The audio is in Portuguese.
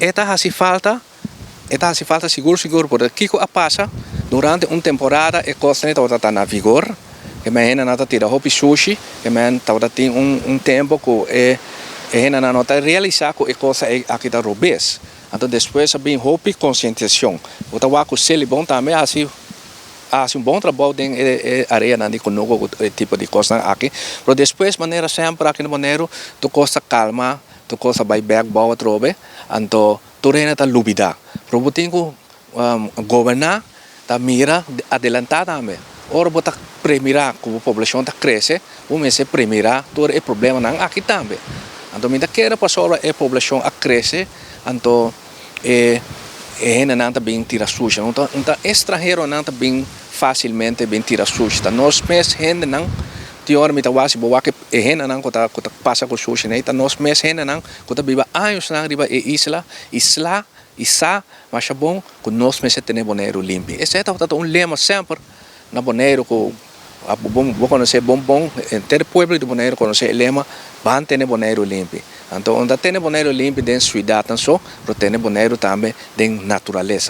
Esta hace falta seguro, porque Kiko a passa durante uma temporada e costa está na vigor, que me nata tira hopi sushi, que me tem tempo que na nota realizar que coisa aqui da robês. Então depois bem hopi conscientização. O tawaco sele bom também assim bom trabalho em areia na conosco tipo de coisa aqui, mas depois maneira sempre aqui no maneiro tu costa calma, tu costa vai back boa trobe, então tu reina ta lubida. Robotinho governar ta mira adelantar também. Ora bota premirar como a população ta cresce, o mês premirar todo o problema não aqui também. Então minha queira passar a população a crescer, então não também tira suja, então estrangeiro não também facilmente bem tira suja. Nós mês gente não teor mita wasi boa que não kota passa com suja, né? Nós mês gente não kota biba anos não riba isla mas é bom que nós mês tem boneiro limpo. Esse é um lema sempre na boneiro que vou conhecer bom ter povo de boneiro conhecer lema van ter boneiro limpo. Então onde tem boneiro limpo dentro da cidade, então só tem boneiro também dentro natureza.